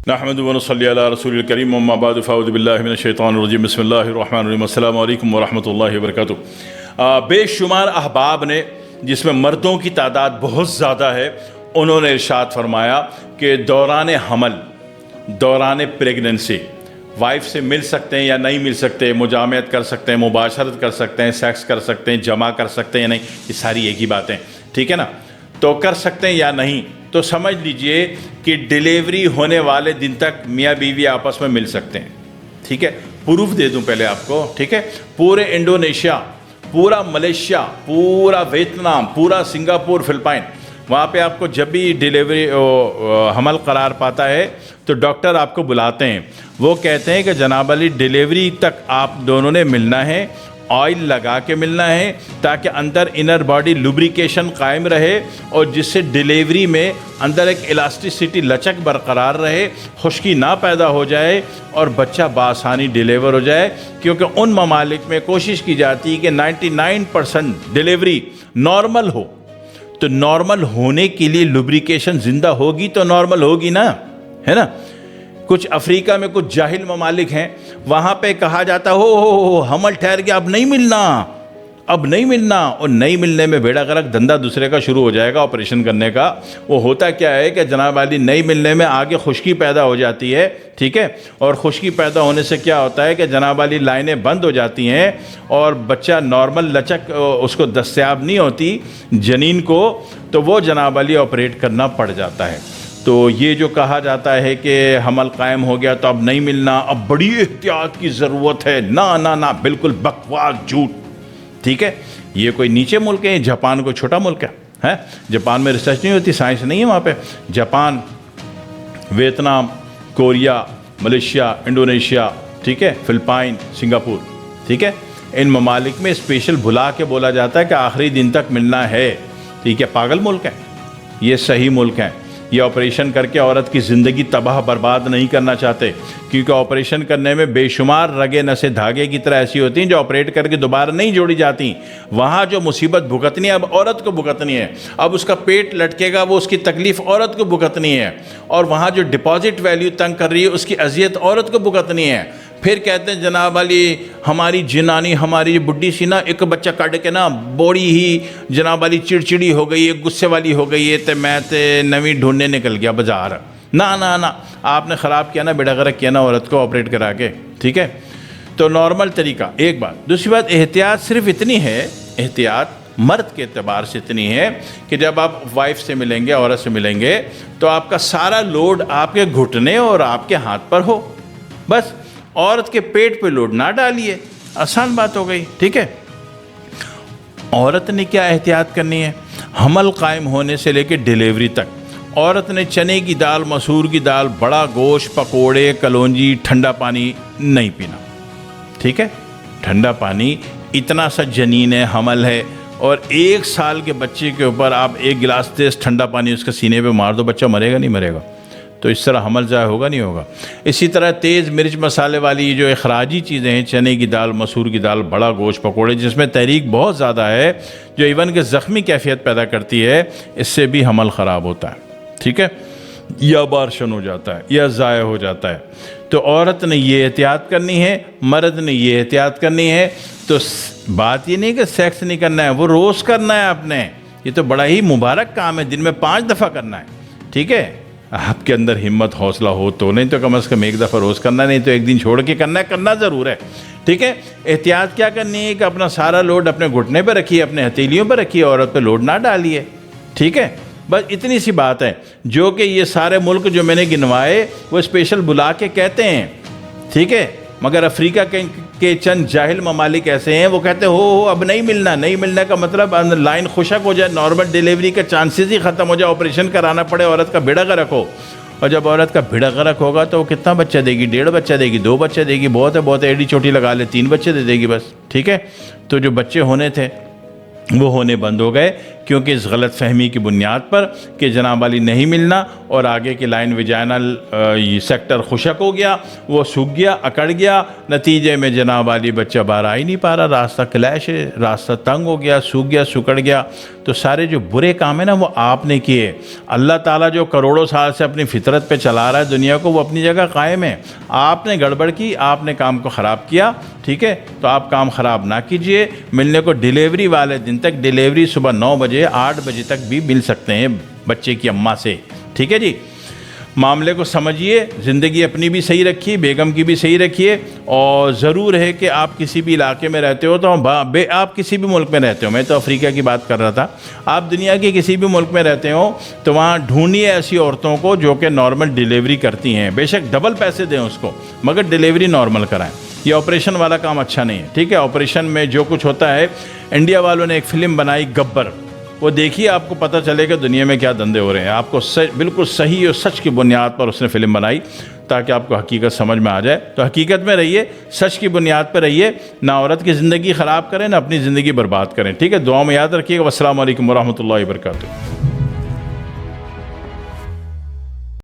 नहमदु व नसल्ली अला रसूलिल करीम अम्मा बाद फ़अऊज़ु बिल्लाहि मिनश शैतानिर रजीम बिस्मिल्लाहिर रहमानिर रहीम अस्सलामु अलैकुम व रहमतुल्लाहि व बरकातुहू। बेशुमार अहबाब ने, जिसमें मर्दों की तादाद बहुत ज़्यादा है, उन्होंने इरशाद फरमाया कि दौरान हमल, दौरान प्रेगनेंसी वाइफ से मिल सकते हैं या नहीं मिल सकते, मुजामत कर सकते हैं, मुबाशरत कर सकते हैं, सेक्स कर सकते हैं, जमा कर सकते हैं या नहीं, ये सारी एक ही बातें, ठीक है ना। तो कर सकते हैं या नहीं, तो समझ लीजिए कि डिलीवरी होने वाले दिन तक मियाँ बीवी आपस में मिल सकते हैं, ठीक है। प्रूफ दे दूं पहले आपको, ठीक है। पूरे इंडोनेशिया, पूरा मलेशिया, पूरा वियतनाम, पूरा सिंगापुर, फिलिपाइन, वहाँ पे आपको जब भी डिलीवरी हमल करार पाता है तो डॉक्टर आपको बुलाते हैं। वो कहते हैं कि जनाब अली डिलीवरी तक आप दोनों ने मिलना है, ऑयल लगा के मिलना है ताकि अंदर इनर बॉडी लुब्रिकेशन कायम रहे और जिससे डिलीवरी में अंदर एक इलास्टिसिटी, लचक बरकरार रहे, खुश्की ना पैदा हो जाए और बच्चा बासानी डिलीवर हो जाए। क्योंकि उन ममालिक में कोशिश की जाती है कि 99% डिलीवरी नॉर्मल हो। तो नॉर्मल होने के लिए लुब्रिकेशन ज़िंदा होगी तो नॉर्मल होगी ना, है ना। कुछ अफ्रीका में कुछ जाहिल ममालिक हैं, वहाँ पे कहा जाता हो हमल ठहर गया, अब नहीं मिलना, अब नहीं मिलना। और नहीं मिलने में बेड़ा गर्क धंधा दूसरे का शुरू हो जाएगा ऑपरेशन करने का। वो होता क्या है कि जनाब वाली नहीं मिलने में आगे खुश्की पैदा हो जाती है, ठीक है। और खुश्की पैदा होने से क्या होता है कि जनाब वाली लाइनें बंद हो जाती हैं और बच्चा नॉर्मल लचक उसको दस्तयाब नहीं होती जनीन को, तो वो जनाब वाली ऑपरेट करना पड़ जाता है। तो ये जो कहा जाता है कि हमल कायम हो गया तो अब नहीं मिलना, अब बड़ी एहतियात की ज़रूरत है, ना ना ना, बिल्कुल बकवास, झूठ, ठीक है। ये कोई नीचे मुल्क है, जापान कोई छोटा मुल्क है? जापान में रिसर्च नहीं होती, साइंस नहीं है वहाँ पे। Japan, Vietnam, Korea, Malaysia, Indonesia, ठीक है, फिलिपाइन, सिंगापुर, ठीक है। इन ममालिक में स्पेशल बुला के बोला जाता है कि आखिरी दिन तक मिलना है, ठीक है। पागल मुल्क है ये, सही मुल्क है। ये ऑपरेशन करके औरत की ज़िंदगी तबाह बर्बाद नहीं करना चाहते, क्योंकि ऑपरेशन करने में बेशुमार रगे नसें धागे की तरह ऐसी होती हैं जो ऑपरेट करके दोबारा नहीं जोड़ी जाती। वहाँ जो मुसीबत भुगतनी है अब औरत को भुगतनी है, अब उसका पेट लटकेगा, वो उसकी तकलीफ़ औरत को भुगतनी है। और वहाँ जो डिपॉजिट वैल्यू तंग कर रही है उसकी अजियत औरत को भुगतनी है। फिर कहते हैं जनाब वाली हमारी जिनानी, हमारी बुढ़ी सी ना, एक बच्चा काट के ना बड़ी ही जनाब वाली चिड़चिड़ी हो गई है, गुस्से वाली हो गई है, तो मैं तो नवी ढूंढने निकल गया बाजार। ना ना ना, आपने ख़राब किया ना, बेड़ा गर्क किया ना औरत को ऑपरेट करा के, ठीक है। तो नॉर्मल तरीका एक बात। दूसरी बात, एहतियात सिर्फ इतनी है, एहतियात मर्द के एतबार से इतनी है कि जब आप वाइफ से मिलेंगे, औरत से मिलेंगे, तो आपका सारा लोड आपके घुटने और आपके हाथ पर हो, बस। औरत के पेट पे लोड ना डालिए, आसान बात हो गई, ठीक है। औरत ने क्या एहतियात करनी है? हमल कायम होने से लेकर डिलीवरी तक औरत ने चने की दाल, मसूर की दाल, बड़ा गोश्त, पकोड़े, कलौंजी, ठंडा पानी नहीं पीना, ठीक है। ठंडा पानी, इतना सा जनीन है, हमल है, और 1 साल के बच्चे के ऊपर आप 1 गिलास तेज़ ठंडा पानी उसके सीने पे मार दो, बच्चा मरेगा नहीं मरेगा? तो इस तरह हमल ज़ाया होगा नहीं होगा। इसी तरह तेज़ मिर्च मसाले वाली जो अखराजी चीज़ें हैं, चने की दाल, मसूर की दाल, बड़ा गोश्त, पकोड़े, जिसमें तहरीक बहुत ज़्यादा है, जो इवन के ज़ख्मी कैफियत पैदा करती है, इससे भी हमल ख़राब होता है, ठीक है, या अबार्शन हो जाता है या ज़ाया हो जाता है। तो औरत ने ये एहतियात करनी है, मर्द ने ये एहतियात करनी है। तो बात ये नहीं कि सेक्स नहीं करना है, वो रोज़ करना है आपने। ये तो बड़ा ही मुबारक काम है, दिन में 5 दफ़ा करना है, ठीक है। आपके अंदर हिम्मत हौसला हो तो, नहीं तो कम से कम 1 दफ़ा रोज़ करना, नहीं तो एक दिन छोड़ के करना है, करना ज़रूर है, ठीक है। एहतियात क्या करनी है कि अपना सारा लोड अपने घुटने पर रखिए, अपने हथेलियों पर रखिए, औरत पे लोड ना डालिए, ठीक है। बस इतनी सी बात है, जो कि ये सारे मुल्क जो मैंने गिनवाए वो स्पेशल बुला के कहते हैं, ठीक है। मगर अफ्रीका के चंद जाहिल ममालिक ऐसे हैं, वो कहते हो अब नहीं मिलना। नहीं मिलने का मतलब लाइन खुशक हो जाए, नॉर्मल डिलीवरी के चांसेस ही ख़त्म हो जाए, ऑपरेशन कराना पड़े, औरत का बेड़ा गर्क हो। और जब औरत का बेड़ा गर्क होगा तो वो कितना बच्चा देगी? 1.5 बच्चा देगी, 2 बच्चे देगी, बहुत है बहुत है, एडी चोटी लगा ले 3 बच्चे दे देगी बस, ठीक है। तो जो बच्चे होने थे वो होने बंद हो गए, क्योंकि इस गलत फहमी की बुनियाद पर कि जनाब वाली नहीं मिलना और आगे की लाइन विजाइनल सेक्टर खुशक हो गया, वो सूख गया, अकड़ गया, नतीजे में जनाब वाली बच्चा बाहर आ ही नहीं पा रहा, रास्ता क्लैश है, रास्ता तंग हो गया, सूख गया, सुकड़ गया। तो सारे जो बुरे काम है ना वो आपने किए। अल्लाह ताला जो करोड़ों साल से अपनी फितरत पे चला रहा है दुनिया को, वो अपनी जगह कायम है। आपने गड़बड़ की, आपने काम को ख़राब किया, ठीक है, तो आप काम ख़राब ना कीजिए। मिलने को डिलीवरी वाले दिन तक, डिलीवरी सुबह 9 बजे 8 बजे तक भी मिल सकते हैं बच्चे की अम्मा से, ठीक है जी। मामले को समझिए, ज़िंदगी अपनी भी सही रखिए, बेगम की भी सही रखिए। और ज़रूर है कि आप किसी भी इलाके में रहते हो तो आप किसी भी मुल्क में रहते हो, मैं तो अफ्रीका की बात कर रहा था, आप दुनिया के किसी भी मुल्क में रहते हो तो वहाँ ढूंढिए ऐसी औरतों को जो कि नॉर्मल डिलीवरी करती हैं। बेशक डबल पैसे दें उसको, मगर डिलीवरी नॉर्मल कराएं। ये ऑपरेशन वाला काम अच्छा नहीं है, ठीक है। ऑपरेशन में जो कुछ होता है, इंडिया वालों ने एक फ़िल्म बनाई गब्बर, वो देखिए, आपको पता चलेगा दुनिया में क्या धंधे हो रहे हैं। आपको बिल्कुल सही और सच की बुनियाद पर उसने फ़िल्म बनाई ताकि आपको हकीकत समझ में आ जाए। तो हकीकत में रहिए, सच की बुनियाद पर रहिए, ना औरत की ज़िंदगी ख़राब करें ना अपनी ज़िंदगी बर्बाद करें, ठीक है। दुआ में याद रखिएगा। अस्सलाम वालेकुम वरहमतुल्लाहि वबरकातुहू।